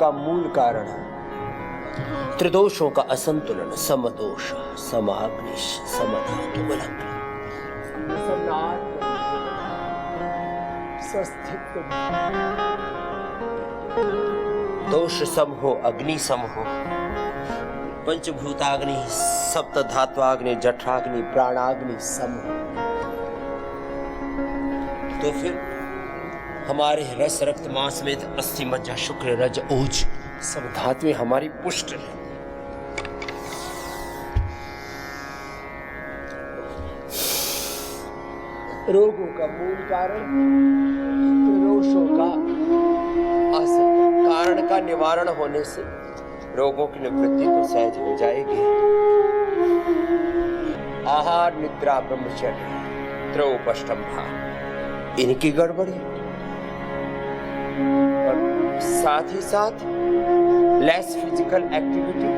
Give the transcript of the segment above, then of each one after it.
का मूल कारण त्रिदोषों का असंतुलन, समदोष, समाग्निश, समधातु बलक, दोष सम हो, अग्नि सम हो, पंचभूताग्नि, सप्त धात्वाग्नि, जठराग्नि, प्राणाग्नि सम हो, तो फिर हमारे रस रक्त मांस में अस्थि मज्जा शुक्र रज ओज सब धातुएं हमारी पुष्ट है। रोगों का मूल कारण त्रिदोषों का कारण का निवारण होने से रोगों की निवृत्ति तो सहज हो जाएगी। आहार निद्रा ब्रह्मचर्य त्रयोपष्टम्भा, इनकी गड़बड़ी और साथ ही साथ लेस फिजिकल एक्टिविटी,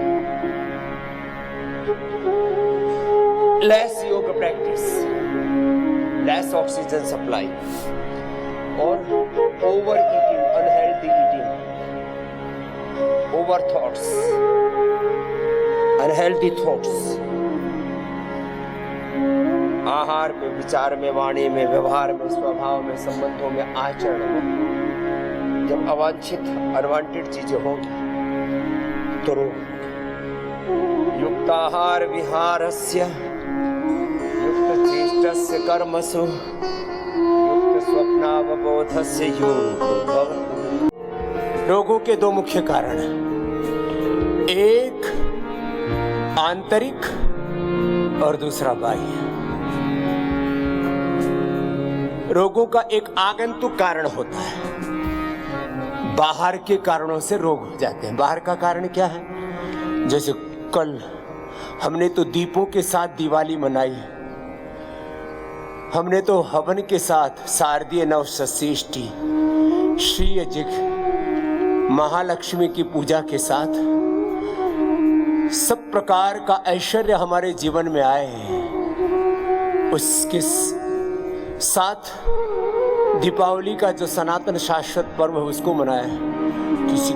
लेस योग प्रैक्टिस, लेस ऑक्सीजन सप्लाई और over eating, unhealthy eating, over thoughts, unhealthy thoughts, आहार में, विचार में, वाणी में, व्यवहार में, स्वभाव में, संबंधों में, आचरण में जब अवांछित अनवांटेड चीजें होंगी तो युक्ताहार विहारस्य युक्त चेष्टस्य कर्मसु युक्त स्वप्नावबोधस्य योगो भवति। रोगों के दो मुख्य कारण, एक आंतरिक और दूसरा बाह्य। रोगों का एक आगंतुक कारण होता है, बाहर के कारणों से रोग हो जाते हैं। बाहर का कारण क्या है? जैसे कल हमने तो दीपों के साथ दिवाली मनाई, हमने तो हवन के साथ शारदीय नवषष्ठी, श्री अजिक महालक्ष्मी की पूजा के साथ सब प्रकार का ऐश्वर्य हमारे जीवन में आए हैं। उसके साथ दीपावली का जो सनातन शाश्वत पर्व है उसको मनाया।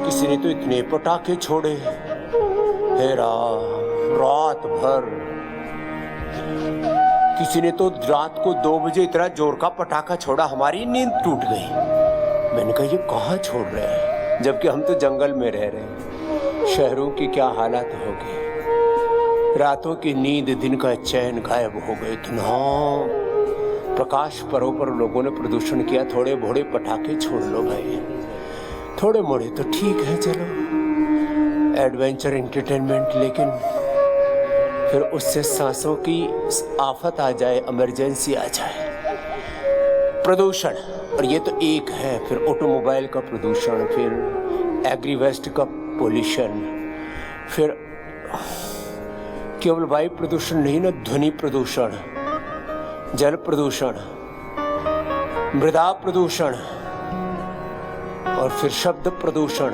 किसी ने तो इतने पटाखे छोड़े, हे रात भर। किसी ने तो रात को 2 बजे इतना जोर का पटाखा छोड़ा, हमारी नींद टूट गई। मैंने कहा ये कहाँ छोड़ रहे हैं, जबकि हम तो जंगल में रह रहे हैं। शहरों की क्या हालत हो गई, रातों की नींद, दिन का चैन गायब हो गए। इतना प्रकाश पर्व पर लोगों ने प्रदूषण किया। थोड़े भोड़े पटाखे छोड़ लो भाई, थोड़े मोड़े तो ठीक है, चलो एडवेंचर एंटरटेनमेंट, लेकिन फिर उससे सांसों की आफत आ जाए, इमरजेंसी आ जाए। प्रदूषण, और ये तो एक है, फिर ऑटोमोबाइल का प्रदूषण, फिर एग्री वेस्ट का पोल्यूशन, फिर केवल वायु प्रदूषण नहीं ना, ध्वनि प्रदूषण, जल प्रदूषण, मृदा प्रदूषण और फिर शब्द प्रदूषण,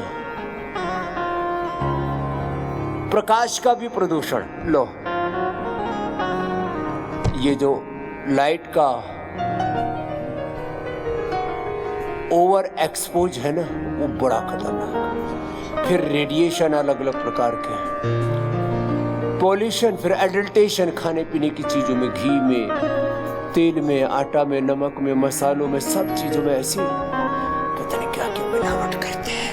प्रकाश का भी प्रदूषण। लो, ये जो लाइट का ओवर एक्सपोज है ना, वो बड़ा खतरनाक। फिर रेडिएशन अलग अलग प्रकार के, पॉल्यूशन, फिर एडल्टेशन, खाने पीने की चीजों में, घी में, तेल में, आटा में, नमक में, मसालों में, सब चीजों में ऐसी पता नहीं क्या क्या मिलावट करते हैं,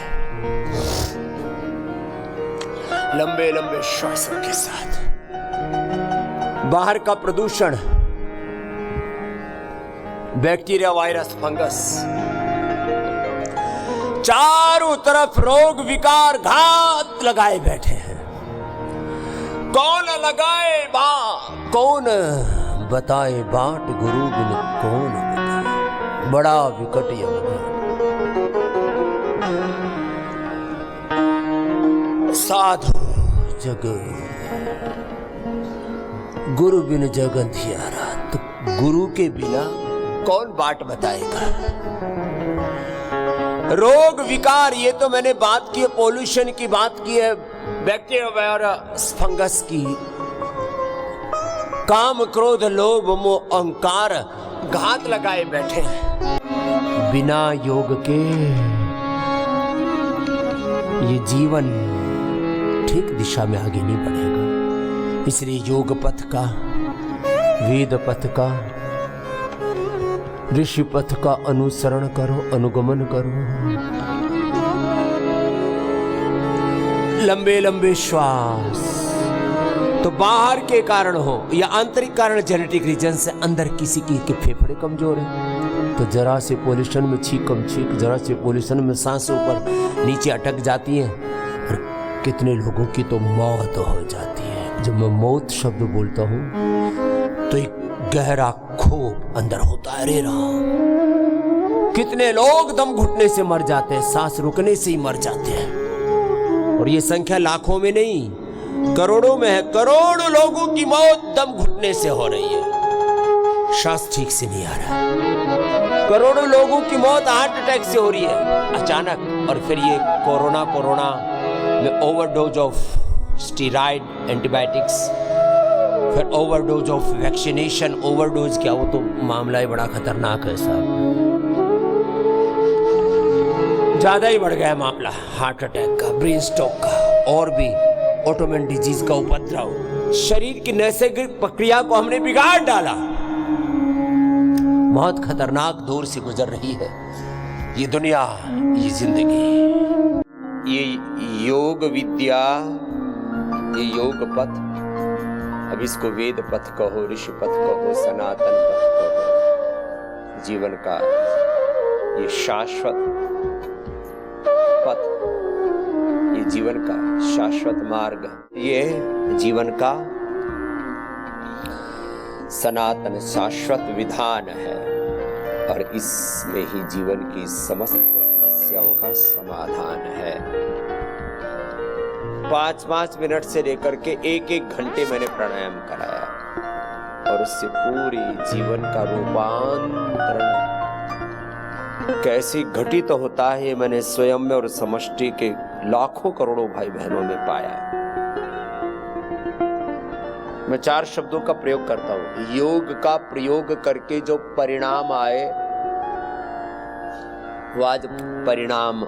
लंबे लंबे श्वासों के साथ। बाहर का प्रदूषण, बैक्टीरिया, वायरस, फंगस, चारों तरफ रोग विकार घात लगाए बैठे हैं। कौन लगाए कौन बताए बाट, गुरु बिन कौन बताए, बड़ा विकट यह साधु जग, गुरु बिन जग अंधियारा। तो गुरु के बिना कौन बाट बताएगा? रोग विकार, ये तो मैंने बात की है, पोल्यूशन की बात की है, बैक्टीरिया, वायरस, फंगस की। काम क्रोध लोभ मोह अहंकार घात लगाए बैठे हैं। बिना योग के ये जीवन ठीक दिशा में आगे नहीं बढ़ेगा। इसलिए योग पथ का, वेद पथ का, ऋषि पथ का अनुसरण करो, अनुगमन करो। लंबे लंबे श्वास, तो बाहर के कारण हो या आंतरिक कारण, जेनेटिक रीजन से अंदर किसी की के फेफड़े कमजोर है तो जरा से पोल्यूशन में छींक कम छींक, जरा से पोल्यूशन में सांसें ऊपर नीचे अटक जाती हैं और कितने लोगों की तो मौत हो जाती है। जब मैं मौत शब्द बोलता हूँ तो एक गहरा क्षोभ अंदर होता है। अरे राम, कितने लोग दम घुटने से मर जाते हैं, सांस रुकने से ही मर जाते हैं। और ये संख्या लाखों में नहीं, करोड़ों में है। करोड़ों लोगों की मौत दम घुटने से हो रही है, श्वास ठीक से नहीं आ रहा। करोड़ों लोगों की मौत हार्ट अटैक से हो रही है अचानक। और फिर ये कोरोना में ओवरडोज ऑफ स्टेरॉइड एंटीबायोटिक्स, फिर ओवरडोज ऑफ वैक्सीनेशन। ओवरडोज क्या, वो तो मामला ही बड़ा खतरनाक है साहब, ज्यादा ही बढ़ गया मामला हार्ट अटैक का, ब्रेन स्ट्रोक का, और भी ऑटोइम्यून डिजीज का उपद्रव। शरीर की नैसर्गिक प्रक्रिया को हमने बिगाड़ डाला। बहुत खतरनाक दौर से गुजर रही है ये दुनिया, ये जिंदगी। ये योग विद्या, ये योग पथ, अब इसको वेद पथ कहो, ऋषि पथ कहो, सनातन पथ कहो, जीवन का ये शाश्वत पथ, ये जीवन का शाश्वत मार्ग, ये जीवन का सनातन शाश्वत विधान है। और इसमें ही जीवन की समस्त समस्याओं का समाधान है। 5-5 मिनट से लेकर के 1-1 घंटे मैंने प्राणायाम कराया और उससे पूरी जीवन का रूपांतरण कैसे घटित तो होता है ये मैंने स्वयं में और समष्टि के लाखों करोड़ों भाई बहनों में पाया। मैं 4 शब्दों का प्रयोग करता हूं। योग का प्रयोग करके जो परिणाम आए वो आज परिणाम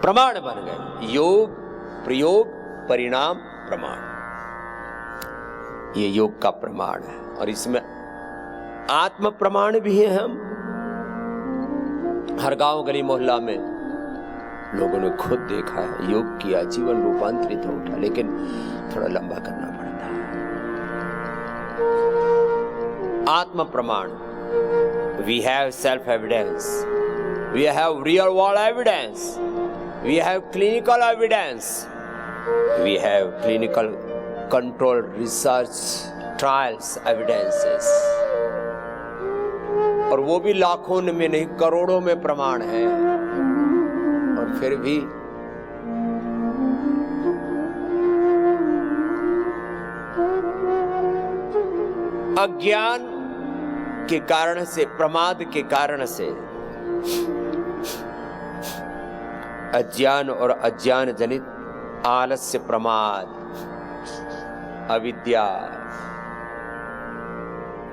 प्रमाण बन गए। योग प्रयोग परिणाम प्रमाण, ये योग का प्रमाण है। और इसमें आत्म प्रमाण भी है। हम हर गांव गली मोहल्ला में लोगों ने खुद देखा है, योग किया, जीवन रूपांतरित हो उठा। लेकिन थोड़ा लंबा करना पड़ता है। आत्म प्रमाण, we have self evidence, we have real world evidence, we have clinical evidence, we have clinical control research trials evidences. और वो भी लाखों में नहीं, करोड़ों में प्रमाण है। और फिर भी अज्ञान के कारण से, प्रमाद के कारण से, अज्ञान और अज्ञान जनित आलस्य, प्रमाद, अविद्या,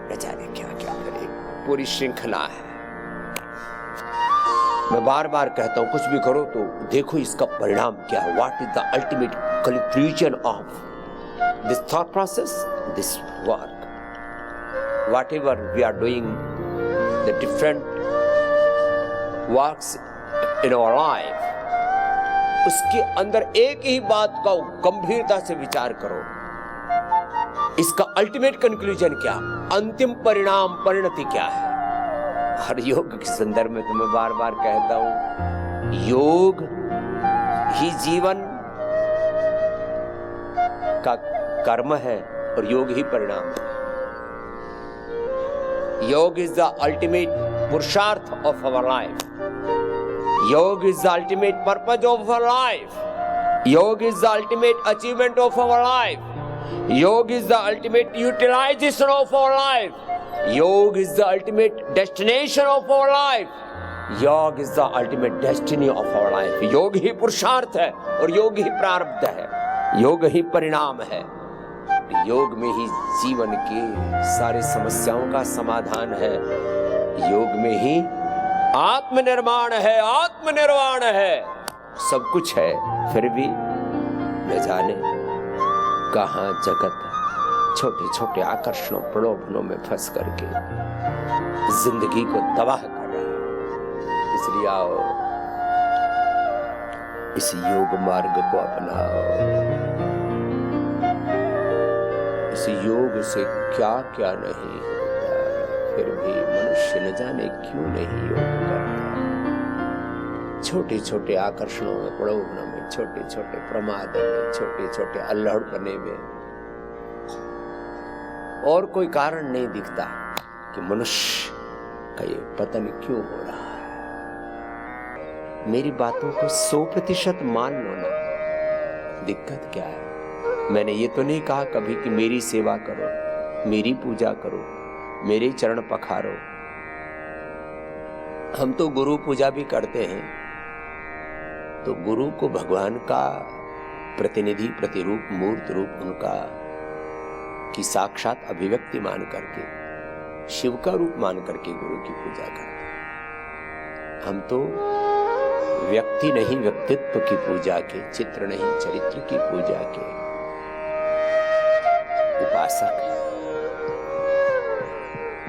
न जाने क्या क्या करे, पूरी श्रृंखला है। मैं बार बार कहता हूं, कुछ भी करो तो देखो इसका परिणाम क्या है। What is the ultimate conclusion of this thought process, this work, whatever we are doing, the different works in our life, उसके अंदर एक ही बात का गंभीरता से विचार करो। इसका अल्टीमेट कंक्लूजन क्या, अंतिम परिणाम, परिणति क्या है। हर योग के संदर्भ में तो मैं बार बार कहता हूं, योग ही जीवन का कर्म है और योग ही परिणाम है। Yoga is the ultimate purusharth of our life. Yoga is the ultimate purpose of our life. Yoga is the ultimate achievement of our life. Yoga is the ultimate utilization of our life. Yoga is the ultimate destination of our life. Yoga is the ultimate destiny of our life. योग ही पुरुषार्थ है और योग ही प्रारब्ध है, योग ही परिणाम है। योग में ही जीवन की सारी समस्याओं का समाधान है। योग में ही आत्मनिर्माण है, आत्मनिर्वाण है। सब कुछ है, फिर भी न जाने कहाँ जगत छोटे छोटे आकर्षणों प्रलोभनों में फंस करके जिंदगी को तबाह कर रहा है। इसलिए आओ, इस योग मार्ग को अपनाओ। इस योग से क्या क्या नहीं होता, फिर भी मनुष्य न जाने क्यों नहीं योग करता। छोटे छोटे आकर्षणों में, प्रलोभनों में, छोटे छोटे प्रमाद में, छोटे छोटे अल्हड़पने में, और कोई कारण नहीं दिखता कि मनुष्य का ये पतन क्यों हो रहा है। मेरी बातों को 100% मान लो ना, दिक्कत क्या है। मैंने ये तो नहीं कहा कभी कि मेरी सेवा करो, मेरी पूजा करो, मेरे चरण पखारो। हम तो गुरु पूजा भी करते हैं, तो गुरु को भगवान का प्रतिनिधि, प्रतिरूप, मूर्त रूप उनका की साक्षात अभिव्यक्ति मान करके, शिव का रूप मान करके गुरु की पूजा करते हैं। हम तो व्यक्ति नहीं, व्यक्तित्व की पूजा के, चित्र नहीं चरित्र की पूजा के उपासक हैं।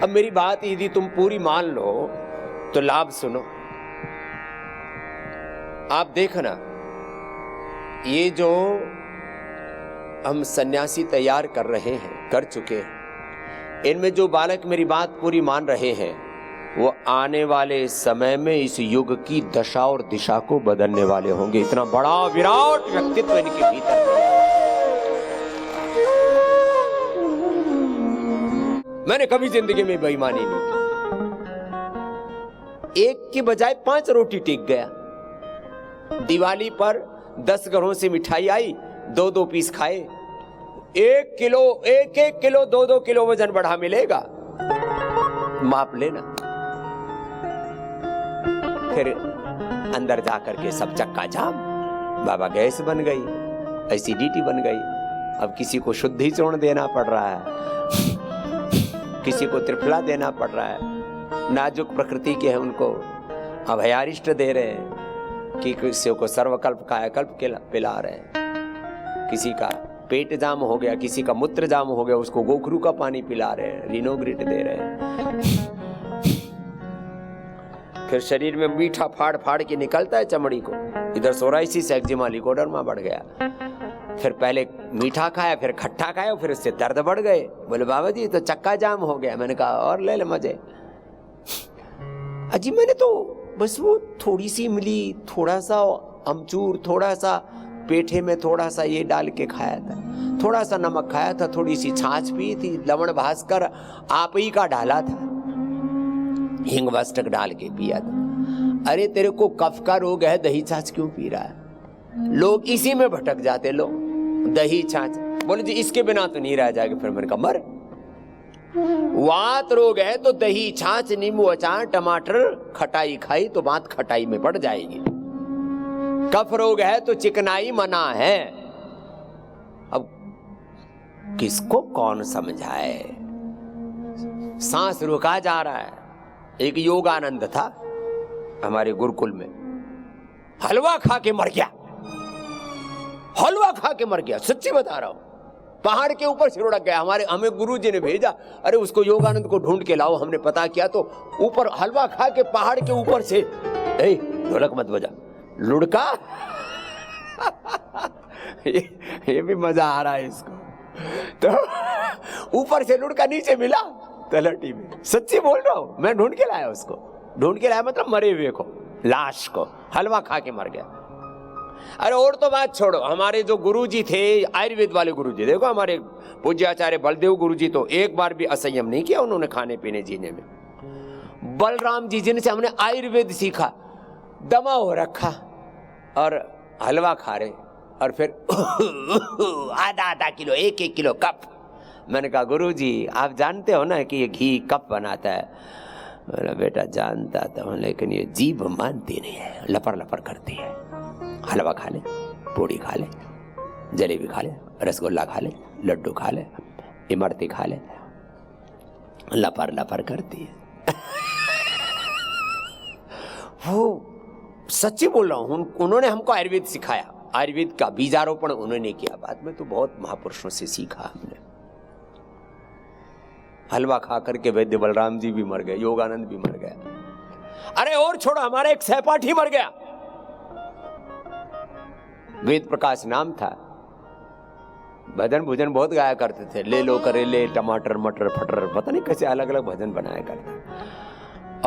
अब मेरी बात यदि तुम पूरी मान लो तो लाभ सुनो। आप देखना, ये जो हम सन्यासी तैयार कर रहे हैं, कर चुके हैं, इनमें जो बालक मेरी बात पूरी मान रहे हैं, वो आने वाले समय में इस युग की दशा और दिशा को बदलने वाले होंगे। इतना बड़ा विराट व्यक्तित्व इनके भीतर है। मैंने कभी जिंदगी में बेईमानी नहीं की। एक की बजाय 5 रोटी टेक गया। दिवाली पर 10 घरों से मिठाई आई, 2-2 पीस खाए। 1 किलो, 1-1 किलो, 2-2 किलो वजन बढ़ा मिलेगा, माप लेना। फिर अंदर जाकर के सब चक्का जाम, बाबा गैस बन गई, एसिडिटी बन गई। अब किसी को शुद्धि चूर्ण देना पड़ रहा है, किसी को त्रिफला देना पड़ रहा है। नाजुक प्रकृति के हैं, उनको अभयारिष्ट दे रहे हैं, कि किसी को सर्वकल्प कायाकल्प पिला रहे हैं। किसी का पेट जाम हो गया, किसी का मूत्र जाम हो गया, उसको गोखरू का पानी पिला रहे हैं, रिनोग्रिट दे रहे हैं। फिर शरीर में मीठा फाड़ फाड़ के निकलता है चमड़ी को। इधर सोराइसिस एक्जिमा लिकोडर्मा बढ़ गया। फिर पहले मीठा खाया, फिर खट्टा खाया, फिर उससे दर्द बढ़ गए। बोले बाबा जी तो चक्का जाम हो गया। मैंने कहा और ले ले मजे। अजी मैंने तो बस वो थोड़ी सी इमली, थोड़ा सा अमचूर, थोड़ा सा पेठे में थोड़ा सा ये डाल के खाया था, थोड़ा सा नमक खाया था, थोड़ी सी छाछ पी थी, लवण भास्कर आप ही का डाला था, हिंग वस्तक डाल के पिया था। अरे तेरे को कफ का रोग है, दही छाछ क्यों पी रहा है? लोग इसी में भटक जाते, लोग दही छाछ। बोले जी इसके बिना तो नहीं रह जाएगा। फिर मैंने कहा मर, वात रोग है तो दही छाछ, नींबू अचार, टमाटर, खटाई खाई तो बात खटाई में पड़ जाएगी। कफ रोग है तो चिकनाई मना है। अब किसको कौन समझाए? सांस रुका जा रहा है। एक योगानंद था हमारे गुरुकुल में, हलवा खा के मर गया, हलवा खा के मर गया, सच्ची बता रहा हूं। पहाड़ के ऊपर से लुढ़क गया। हमें गुरुजी ने भेजा, अरे उसको योगानंद को ढूंढ के लाओ। हमने पता किया तो ऊपर हलवा खा के पहाड़ के ऊपर से, ढोलक मत बजा, लुढ़का। ये भी मजा आ रहा है इसको। तो ऊपर से लुढ़का, नीचे मिला तलहटी में। सच्ची बोल रहा हूं, मैं ढूंढ के लाया उसको। ढूंढ के लाया मतलब मरे हुए को, लाश को, हलवा खा के मर गया। अरे और तो बात छोड़ो, हमारे जो गुरुजी थे, आयुर्वेद वाले गुरुजी, देखो हमारे पूज्याचार्य बलदेव गुरुजी, तो एक बार भी असंयम नहीं किया उन्होंने खाने पीने जीने में। बलराम जी जिनसे हमने आयुर्वेद सीखा, दमा हो रखा और हलवा खा रहे, और फिर आधा किलो, 1-1 किलो कप। मैंने कहा गुरुजी आप जानते हो ना कि ये घी कप बनाता है? बोला बेटा जानता था, लेकिन ये जीभ मानती नहीं है, लपर लपर करती है। हलवा खा ले, पूड़ी खा ले, जलेबी खा ले, रसगुल्ला खा ले, लड्डू खा ले, इमरती खा ले, लपर लपर करती है। वो सच्ची बोल रहा हूं, उन्होंने हमको आयुर्वेद सिखाया, आयुर्वेद का बीजारोपण उन्होंने किया, बाद में तो बहुत महापुरुषों से सीखा हमने। हलवा खा करके वैद्य बलराम जी भी मर गए, योगानंद भी मर गया। अरे और छोड़ो, हमारा एक सहपाठी मर गया, वेद प्रकाश नाम था, भजन भुजन बहुत गाया करते थे, ले लो करेले टमाटर मटर फटर, पता नहीं कैसे अलग अलग भजन बनाया करते,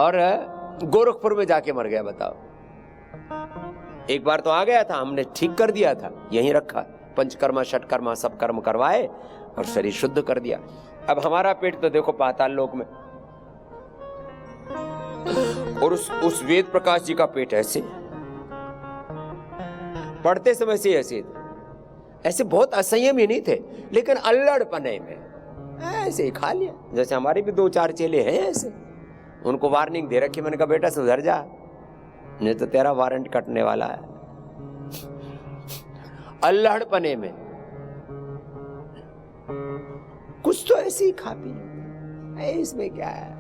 और गोरखपुर में जाके मर गया। बताओ, एक बार तो आ गया था, हमने ठीक कर दिया था, यहीं रखा, पंचकर्मा षटकर्मा सब कर्म करवाए और शरीर शुद्ध कर दिया। अब हमारा पेट तो देखो पाताल लोक में, और उस वेद प्रकाश जी का पेट ऐसे, पढ़ते समय से ऐसे बहुत असंयमी नहीं थे, लेकिन अल्लड़पने में ऐसे ही खा लिया। जैसे हमारे भी 2-4 चेले हैं ऐसे, उनको वार्निंग दे रखी, मैंने कहा बेटा सुधर जा, नहीं तो तेरा वारंट कटने वाला है। अल्लड़पने में कुछ तो ऐसे ही खा पी, इसमें क्या है।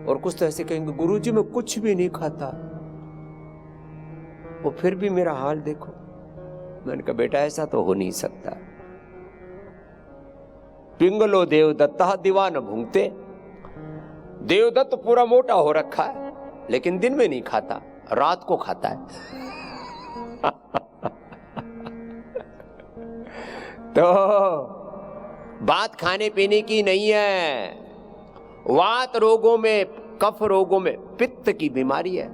और कुछ तो ऐसे कहेंगे गुरुजी मैं कुछ भी नहीं खाता, वो फिर भी मेरा हाल देखो। मैंने कहा बेटा ऐसा तो हो नहीं सकता। पिंगलो देवदत्ता दीवान भूंगते, देवदत्त पूरा मोटा हो रखा है, लेकिन दिन में नहीं खाता, रात को खाता है। तो बात खाने पीने की नहीं है, वात रोगों में, कफ रोगों में, पित्त की बीमारी है,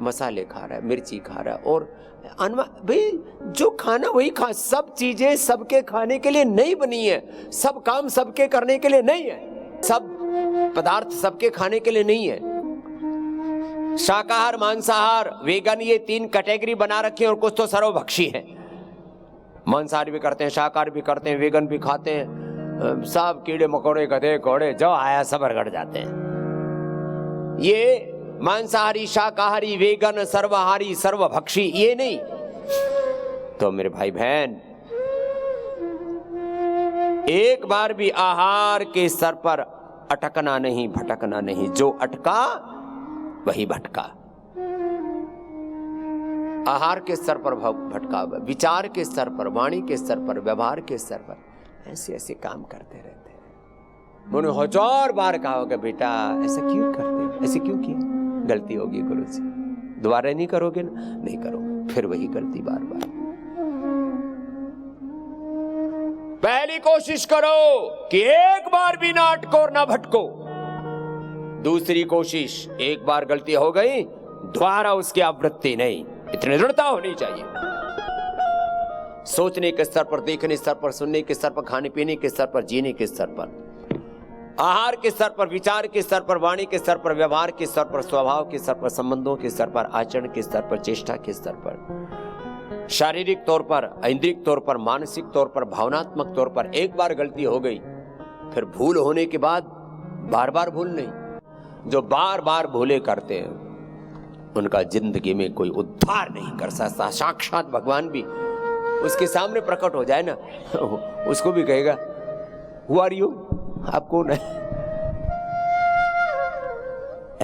मसाले खा रहा है, मिर्ची खा रहा है, और भाई जो खाना वही खा, सब चीजें सबके खाने के लिए नहीं बनी है, सब काम सबके करने के लिए नहीं है, सब पदार्थ सबके खाने के लिए नहीं है। शाकाहार मांसाहार वेगन ये 3 कैटेगरी बना रखी है, और कुछ तो सर्वभक्षी है, मांसाहार भी करते हैं, शाकाहार भी करते हैं, वेगन भी खाते हैं, सब कीड़े मकोड़े गधे घोड़े जो आया सब रगड़ जाते हैं। ये मांसाहारी शाकाहारी वेगन सर्वाहारी सर्वभक्षी ये नहीं। तो मेरे भाई बहन, एक बार भी आहार के स्तर पर अटकना नहीं, भटकना नहीं, जो अटका वही भटका। आहार के स्तर पर भटका, विचार के स्तर पर, वाणी के स्तर पर, व्यवहार के स्तर पर ऐसे ऐसे काम करते रहते हैं। उन्होंने 1000 बार कहा होगा बेटा ऐसा क्यों करते, ऐसे क्यों किया, गलती होगी गुरु जी, दोबारा नहीं करोगे ना, नहीं करोगे, फिर वही गलती बार बार। पहली कोशिश करो कि एक बार भी ना अटको और ना भटको। दूसरी कोशिश, एक बार गलती हो गई दोबारा उसकी आवृत्ति नहीं, इतनी दृढ़ता होनी चाहिए। सोचने के स्तर पर, देखने स्तर पर, सुनने के स्तर पर, खाने पीने के स्तर पर, जीने के स्तर पर, आहार के स्तर पर, विचार के स्तर पर, वाणी के स्तर पर, व्यवहार के स्तर पर, स्वभाव के स्तर पर, संबंधों के स्तर पर, आचरण के स्तर पर, चेष्टा के स्तर पर, शारीरिक तौर पर, ऐन्द्रिक तौर पर, मानसिक तौर पर, भावनात्मक तौर पर। एक बार गलती हो गई, फिर भूल होने के बाद बार बार भूल नहीं। जो बार बार भूले करते हैं उनका जिंदगी में कोई उद्धार नहीं कर सकता। साक्षात भगवान भी उसके सामने प्रकट हो जाए ना, उसको भी कहेगा हु आर यू, आप कौन है।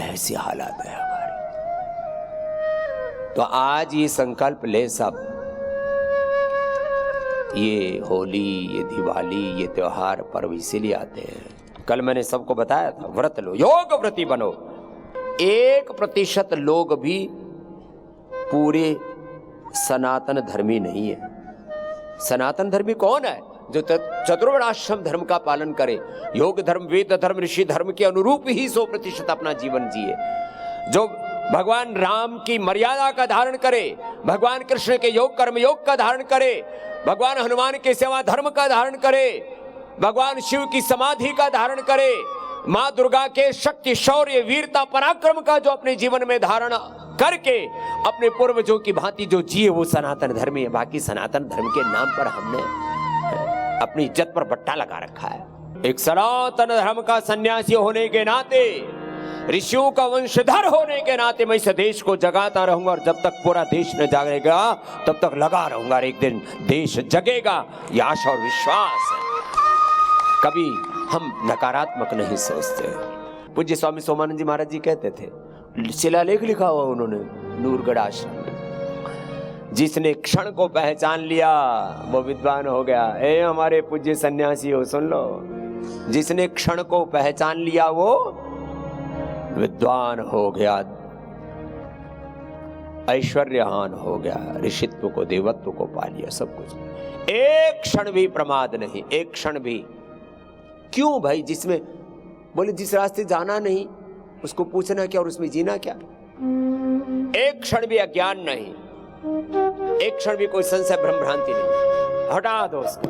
ऐसी हालत है हमारी। तो आज ये संकल्प ले सब, ये होली, ये दिवाली, ये त्योहार पर्व इसीलिए आते हैं। कल मैंने सबको बताया था, व्रत लो, योग व्रती बनो। 1% लोग भी पूरे सनातन धर्मी नहीं है। सनातन धर्मी कौन है? जो चतुर्वर्णाश्रम धर्म का पालन करे, योग धर्म, वेद धर्म, ऋषि धर्म के अनुरूप ही 100% अपना जीवन जिए, जो भगवान राम की मर्यादा का धारण करे, भगवान कृष्ण के योग कर्म योग का धारण करे, भगवान हनुमान के सेवा धर्म का धारण करे, भगवान शिव की समाधि का धारण करे, माँ दुर्गा के शक्ति शौर्य वीरता पराक्रम का जो अपने जीवन में धारण करके अपने पूर्वजों की भांति जो जिए, वो सनातन धर्मी है। बाकी सनातन धर्म के नाम पर हमने अपनी इज्जत पर बट्टा लगा रखा है। एक सनातन धर्म का सन्यासी होने के नाते, ऋषियों का वंशधर होने के नाते मैं इस देश को जगाता रहूंगा, और जब तक पूरा देश न जागेगा तब तक लगा रहूंगा। एक दिन देश जगेगा, ये आशा और विश्वास है। कभी हम नकारात्मक नहीं सोचते। पूज्य स्वामी सोमानंद जी महाराज जी कहते थे, शिलालेख लिखा हुआ उन्होंने नूरगढ़ आश्रम में। जिसने क्षण को पहचान लिया वो विद्वान हो गया। ए हमारे पूज्य सन्यासी हो, सुन लो, जिसने क्षण को पहचान लिया वो विद्वान हो गया, ऐश्वर्यहान हो गया, ऋषित्व को देवत्व को पा लिया, सब कुछ। एक क्षण भी प्रमाद नहीं, एक क्षण भी। क्यों भाई? जिसमें बोले जिस रास्ते जाना नहीं उसको पूछना क्या और उसमें जीना क्या। एक क्षण भी अज्ञान नहीं, एक क्षण भी कोई संशय भ्रम भ्रांति नहीं। हटा दो उसको,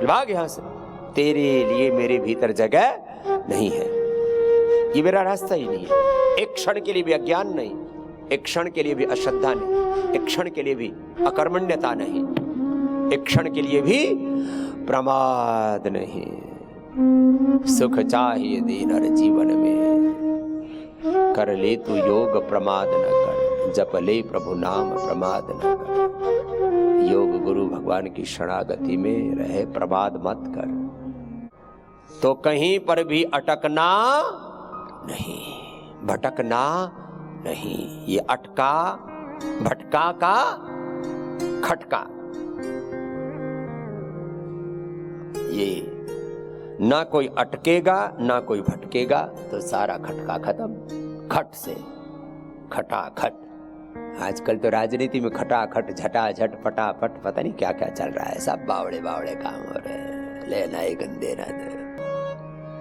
भाग यहां से। तेरे लिए मेरे भीतर जगह नहीं है, ये मेरा रास्ता ही नहीं है। एक क्षण के लिए भी अज्ञान नहीं, एक क्षण के लिए भी अश्रद्धा नहीं, एक क्षण के लिए भी अकर्मण्यता नहीं, एक क्षण के लिए भी प्रमाद नहीं। सुख चाहिए दीनर जीवन में, कर ले तू योग प्रमाद न कर, जप ले प्रभु नाम प्रमाद न कर। योग गुरु भगवान की शरणागति में रहे, प्रमाद मत कर। तो कहीं पर भी अटकना नहीं, भटकना नहीं। ये अटका भटका का खटका, ये ना कोई अटकेगा ना कोई भटकेगा, तो सारा खटका खत्म। खट से खटाखट। आजकल तो राजनीति में खटाखट, झटाझट, फटाफट, पता नहीं क्या क्या चल रहा है। सब बावड़े बावड़े काम हो रहे हैं, लेना ही गंदे ना दे।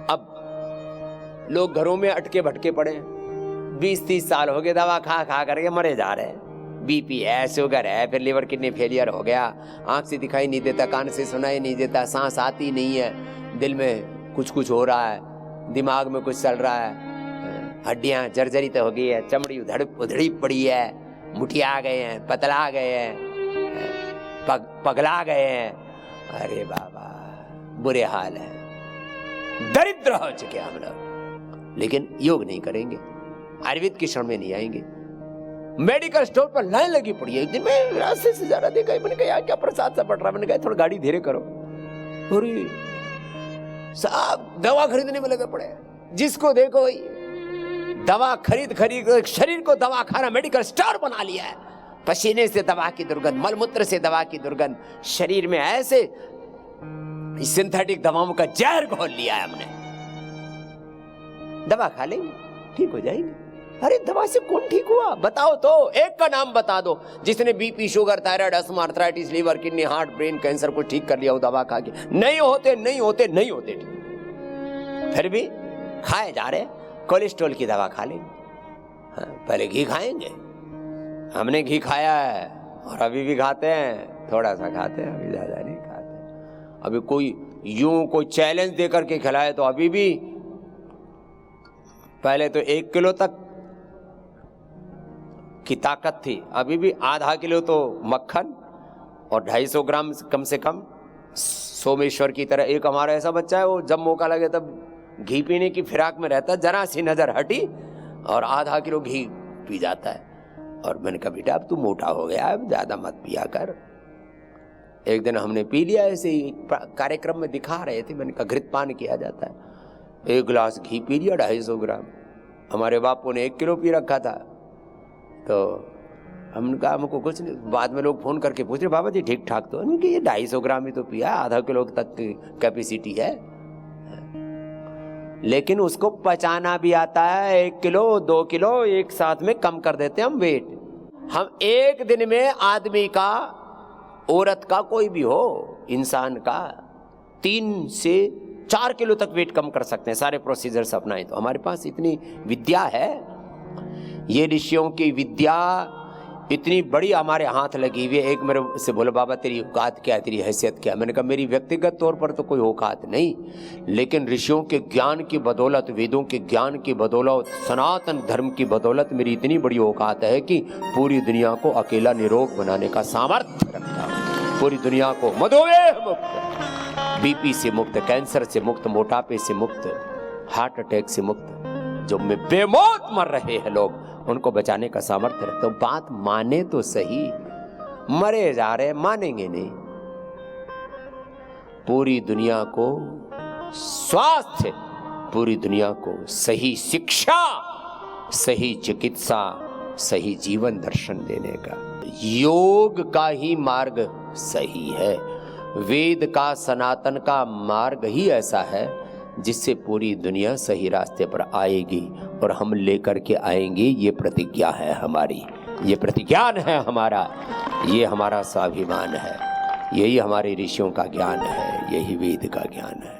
अब लोग घरों में अटके भटके पड़े हैं। 20-30 साल हो गए दवा खा खा करके मरे जा रहे हैं। बीपी है, शुगर है, फिर लिवर किडनी फेलियर हो गया, आंख से दिखाई नहीं देता, कान से सुनाई नहीं देता, सांस आती नहीं है, दिल में कुछ कुछ हो रहा है, दिमाग में कुछ चल रहा है, हड्डियां जर्जरित हो गई है, चमड़ी उधड़ी पड़ी है, मुठिया गए हैं, पतला गए हैं, पगला गए हैं। अरे बाबा बुरे हाल है, दरिद्र हो चुके हम लोग। लेकिन योग नहीं करेंगे, आयुर्वेद की शरण में नहीं आएंगे। मेडिकल स्टोर पर लाइन लगी पड़ी है। एक दिन मैं रास्ते से जा रहा देखा, मैंने कहा यार क्या प्रसाद सा पड़ रहा है। मैंने कहा थोड़ा गाड़ी धीरे करो। अरे साहब दवा खरीदने में लगे पड़े, जिसको देखो वही दवा खरीद शरीर को दवा खाना मेडिकल स्टोर बना लिया है। पसीने से दवा की दुर्गंध, मलमूत्र से दवा की दुर्गंध, शरीर में ऐसे सिंथेटिक दवाओं का जहर घोल लिया है हमने। दवा खा लेंगे ठीक हो जाएंगे। अरे दवा से कौन ठीक हुआ बताओ तो, एक का नाम बता दो जिसने BP, sugar, thyroid, asthma, arthritis, liver, kidney, heart, brain cancer को ठीक कर लिया हो दवा खा के। नहीं होते ठीक, फिर भी खाए जा रहे। कोलेस्ट्रॉल की दवा खा लेंगे। हाँ, पहले घी खाएंगे, हमने घी खाया है और अभी भी खाते हैं, थोड़ा सा खाते हैं, अभी ज्यादा नहीं खाते। अभी कोई चैलेंज देकर के खिलाए तो अभी भी, पहले तो 1 किलो तक की ताकत थी, अभी भी आधा किलो तो मक्खन और 250 ग्राम कम से कम सोमेश्वर की तरह। एक हमारा ऐसा बच्चा है, वो जब मौका लगे तब घी पीने की फिराक में रहता है, जरा सी नजर हटी और आधा किलो घी पी जाता है। और मैंने कहा बेटा अब तू मोटा हो गया, अब ज्यादा मत पिया कर। एक दिन हमने पी लिया, ऐसे ही कार्यक्रम में दिखा रहे थे, मैंने कहा घृतपान किया जाता है। 1 गिलास घी पी लिया 250 ग्राम। हमारे बापू ने 1 किलो पी रखा था। तो हमने कहा हमको कुछ नहीं। बाद में लोग फोन करके पूछ रहे बाबा जी ठीक ठाक तो, उनकी ये 250 ग्राम ही तो पिया, आधा किलो तक की कैपेसिटी है। लेकिन उसको पचाना भी आता है। 1 किलो 2 किलो एक साथ में कम कर देते हैं हम वेट। हम एक दिन में आदमी का, औरत का, कोई भी हो, इंसान का 3 से 4 किलो तक वेट कम कर सकते हैं, सारे प्रोसीजर्स अपनाएं तो। हमारे पास इतनी विद्या है, ये ऋषियों की विद्या इतनी बड़ी हमारे हाथ लगी हुई है। एक मेरे से बोला बाबा तेरी औकात क्या है, तेरी हैसियत क्या है। मैंने कहा मेरी व्यक्तिगत तौर पर तो कोई औकात नहीं, लेकिन ऋषियों के ज्ञान की बदौलत, वेदों के ज्ञान की बदौलत, सनातन धर्म की बदौलत मेरी इतनी बड़ी औकात है कि पूरी दुनिया को अकेला निरोग बनाने का सामर्थ्य रखता हूँ। पूरी दुनिया को मधुमेह मुक्त, बीपी से मुक्त, कैंसर से मुक्त, मोटापे से मुक्त, हार्ट अटैक से मुक्त, जो में बेमौत मर रहे हैं लोग, उनको बचाने का सामर्थ्य रखता हूं। बात माने तो सही, मरे जा रहे, मानेंगे नहीं। पूरी दुनिया को स्वास्थ्य, पूरी दुनिया को सही शिक्षा सही चिकित्सा, सही जीवन दर्शन देने का। योग का ही मार्ग सही है। वेद का, सनातन का मार्ग ही ऐसा है जिससे पूरी दुनिया सही रास्ते पर आएगी और हम लेकर के आएंगे। ये प्रतिज्ञा है हमारी, ये प्रतिज्ञान है हमारा, ये हमारा स्वाभिमान है, यही हमारे ऋषियों का ज्ञान है, यही वेद का ज्ञान है।